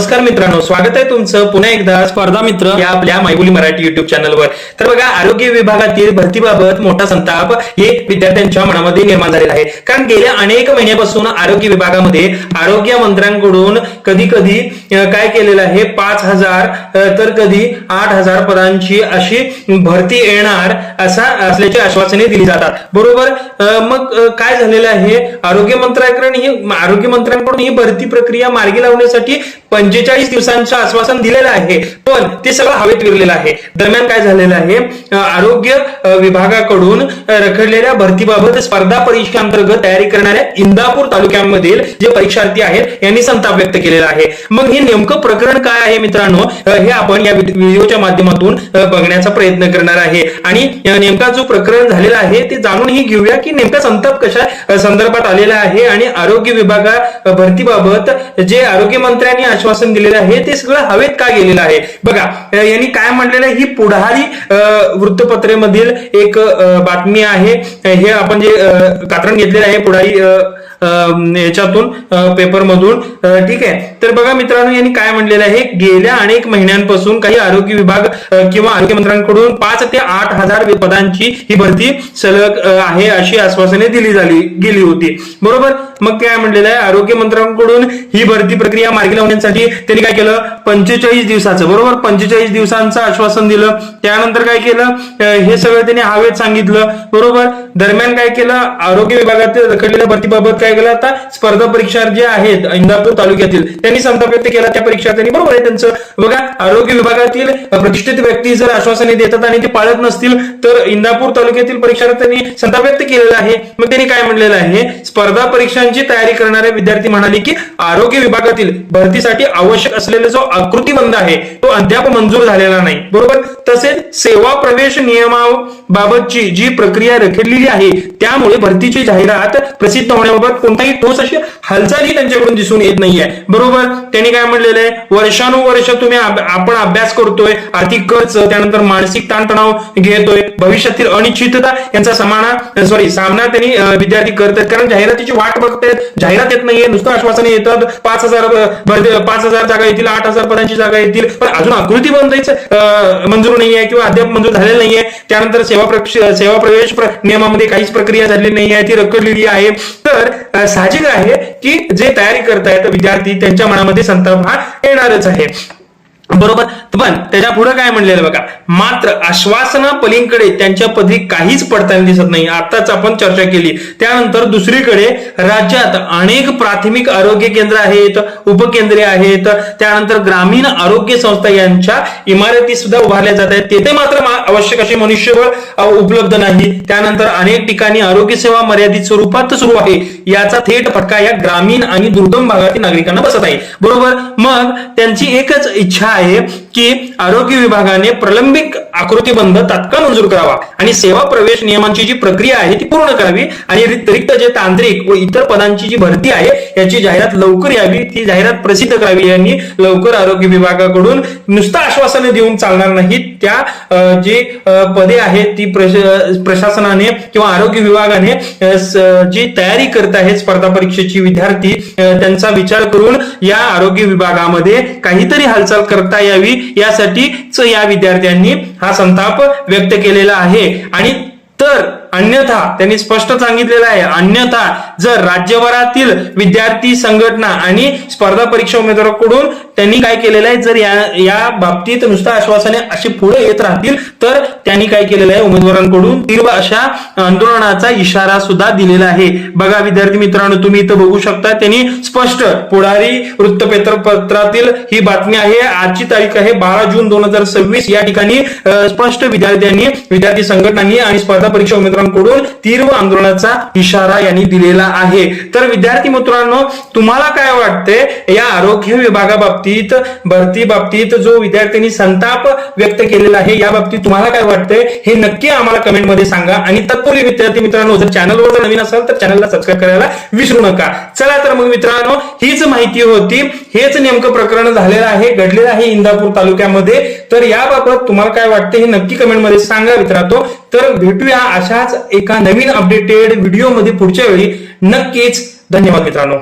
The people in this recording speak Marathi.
नमस्कार मित्रांनो, स्वागत आहे तुमचं पुन्हा एकदा स्पर्धा मित्र या आपल्या मायबोली मराठी युट्यूब चॅनलवर। तर बघा, आरोग्य विभागातील भरतीबाबत मोठा संताप हे विद्यार्थ्यांच्या मनामध्ये निर्माण झालेला आहे। कारण गेल्या अनेक महिन्यापासून आरोग्य विभागामध्ये आरोग्य मंत्र्यांकडून कधी कधी काय केलेलं आहे, 5000 तर कधी 8000 पदांची अशी भरती येणार असल्याची आश्वासने दिली जातात, बरोबर। मग काय झालेलं आहे, आरोग्य मंत्र्यांकडून ही भरती प्रक्रिया मार्गी लावण्यासाठी 45 दिवसांचं आश्वासन दिलेलं आहे, पण ते सगळं हवेत विरलेलं आहे। दरम्यान काय झालेलं आहे, आरोग्य विभागाकडून रखडलेल्या भरतीबाबत स्पर्धा परीक्षांतर्गत तयारी करणाऱ्या इंदापूर तालुक्यामधील जे परीक्षार्थी आहेत यांनी संताप व्यक्त केलेला आहे। मग हे नेमकं प्रकरण काय आहे मित्रांनो, हे आपण या व्हिडिओच्या माध्यमातून बघण्याचा प्रयत्न करणार आहे आणि नेमका जो प्रकरण झालेला आहे ते जाणूनही घेऊया की नेमका संताप कशा संदर्भात आलेला आहे आणि आरोग्य विभागा भरतीबाबत जे आरोग्य मंत्र्यांनी आश्वासन दिलेलं आहे ते सगळं हवेत का गेलेलं आहे। बघा, यांनी काय म्हटलेलं आहे, ही पुढारी वृत्तपत्रेमधील एक बातमी आहे। हे आपण जे कात्रण घेतलेलं आहे पुढारी याच्यातून पेपर मधून, ठीक आहे। तर बघा मित्रांनो, यांनी काय म्हणलेलं आहे, गेल्या अनेक महिन्यांपासून काही आरोग्य विभाग किंवा आरोग्य मंत्र्यांकडून 5 ते 8000 पदांची ही भरती सलग आहे अशी आश्वासने दिली गेली होती, बरोबर। मग काय म्हणलेलं आहे, आरोग्य मंत्र्यांकडून ही भरती प्रक्रिया मार्गी लावण्यासाठी त्यांनी काय केलं, 45 दिवसाचं, बरोबर, 45 दिवसांचं आश्वासन दिलं। त्यानंतर काय केलं, हे सगळं त्यांनी हवेत सांगितलं, बरोबर। दरम्यान काय केलं, आरोग्य विभागातील रखडलेल्या भरतीबाबत काय केलं, आता स्पर्धा परीक्षा जे आहेत इंदापूर तालुक्यातील त्यांनी संताप व्यक्त केला त्या परीक्षार्थ्यांनी, बरोबर आहे त्यांचं। बघा, आरोग्य विभागातील प्रतिष्ठित व्यक्ती जर आश्वासने देतात आणि ते पाळत नसतील तर इंदापूर तालुक्यातील परीक्षार्थ्यांनी संताप व्यक्त केलेला आहे। मग त्यांनी काय म्हणलेलं आहे, स्पर्धा परीक्षांची तयारी करणारे विद्यार्थी म्हणाले की आरोग्य विभागातील भरतीसाठी आवश्यक असलेला जो आकृतीबंध आहे तो अद्याप मंजूर झालेला नाही, बरोबर। तसेच सेवा प्रवेश नियमाबाबतची जी प्रक्रिया रखडलेली आहे त्यामुळे भरतीची जाहिरात प्रसिद्ध होण्याबाबत कोणताही ठोस अशी हालचालही त्यांच्याकडून दिसून येत नाहीये, बरोबर। त्यांनी काय म्हणलेलं आहे, वर्षानुवर्ष आपण अभ्यास करतोय, आर्थिक खर्च, त्यानंतर मानसिक ताणतणाव घेतोय, भविष्यातील अनिश्चितता यांचा सामना त्यांनी विद्यार्थी करतात, कारण जाहिरातीची वाट बघतायत, जाहिरात येत नाहीये, नुसतं आश्वासने येतात, 5000 जागा येतील, 8000 पदांची जागा येतील, पण अजून आकृतीबंधच मंजूर नाहीये किंवा अद्याप मंजूर झालेलं नाहीये। त्यानंतर सेवा प्रवेश नियमामध्ये काहीच प्रक्रिया झालेली नाहीये, ती रखडलेली आहे। तर साहजिक आहे की जे तयारी करतायत विद्यार्थी त्यांच्या मनामध्ये संताप हा येणारच आहे, बरोबर। पण त्याच्या पुढे काय म्हणलेलं बघा, मात्र आश्वासना पलीकडे त्यांच्या पदरी काहीच पडताना दिसत नाही, आताच आपण चर्चा केली। त्यानंतर दुसरीकडे राज्यात अनेक प्राथमिक आरोग्य केंद्र आहेत, उपकेंद्रे आहेत, त्यानंतर ग्रामीण आरोग्य संस्था यांच्या इमारती सुद्धा उभारल्या जात आहेत, तेथे मात्र आवश्यक असे मनुष्यबळ उपलब्ध नाही। त्यानंतर अनेक ठिकाणी आरोग्य सेवा मर्यादित स्वरूपात सुरू आहे, याचा थेट फटका या ग्रामीण आणि दुर्गम भागातील नागरिकांना बसत आहे, बरोबर। मग त्यांची एकच इच्छा आहे की आरोग्य विभागाने प्रलंबित आकृतीबंध तात्काळ मंजूर करावा आणि सेवा प्रवेश नियमांची जी प्रक्रिया आहे ती पूर्ण करावी आणि रिक्त जे तांत्रिक व इतर पदांची जी भरती आहे याची जाहिरात लवकर यावी, ती जाहिरात प्रसिद्ध करावी यांनी लवकर आरोग्य विभागाकडून नुसतं आश्वासने देऊन चालणार नाही, त्या जे पदे आहेत ती प्रशासनाने किंवा आरोग्य विभागाने जी तयारी करत आहेत स्पर्धा परीक्षेची विद्यार्थी त्यांचा विचार करून या आरोग्य विभागामध्ये काहीतरी हालचाल करता यावी यासाठीच या विद्यार्थ्यांनी हा संताप व्यक्त केलेला आहे। आणि तर अन्यथा त्यांनी स्पष्ट सांगितलेलं आहे, अन्यथा जर राज्यभरातील विद्यार्थी संघटना आणि स्पर्धा परीक्षा उमेदवारांकडून त्यांनी काय केलेलं आहे, जर या बाबतीत नुसतं आश्वासने असे पुढे येत राहतील तर त्यांनी काय केलेलं आहे, उमेदवारांकडून तीव्र अशा आंदोलनाचा इशारा सुद्धा दिलेला आहे। बघा विद्यार्थी मित्रांनो, तुम्ही इथं बघू शकता, त्यांनी स्पष्ट पुढारी वृत्तपत्रातील ही बातमी आहे, आजची तारीख आहे 12 जून 2026। या ठिकाणी स्पष्ट विद्यार्थी संघटनांनी आणि स्पर्धा परीक्षा उमेदवारांकडून तीव्र आंदोलनाचा इशारा यांनी दिलेला आहे। तर विद्यार्थी मित्रांनो, तुम्हाला काय वाटतंय या आरोग्य विभागाबाबतीत भरती बाबतीत जो विद्यार्थ्यांनी संताप व्यक्त केलेला आहे या बाबतीत तुम्हाला काय वाटतंय हे नक्की आम्हाला कमेंट मध्ये सांगा। आणि तत्पूर्वी विद्यार्थी मित्रांनो, जर चॅनलवर जर नवीन असाल तर चॅनलला सबस्क्राईब करायला विसरू नका। चला तर मग मित्रांनो, हीच माहिती होती, हेच नेमकं प्रकरण झालेलं आहे, घडलेलं आहे इंदापूर तालुक्यामध्ये। तर याबाबत तुम्हाला काय वाटतं हे नक्की कमेंट मध्ये सांगा मित्रांनो। तर भेटूया अशाच एका नवीन अपडेटेड व्हिडिओ मध्ये पुढच्या वेळी, नक्कीच। धन्यवाद मित्रांनो।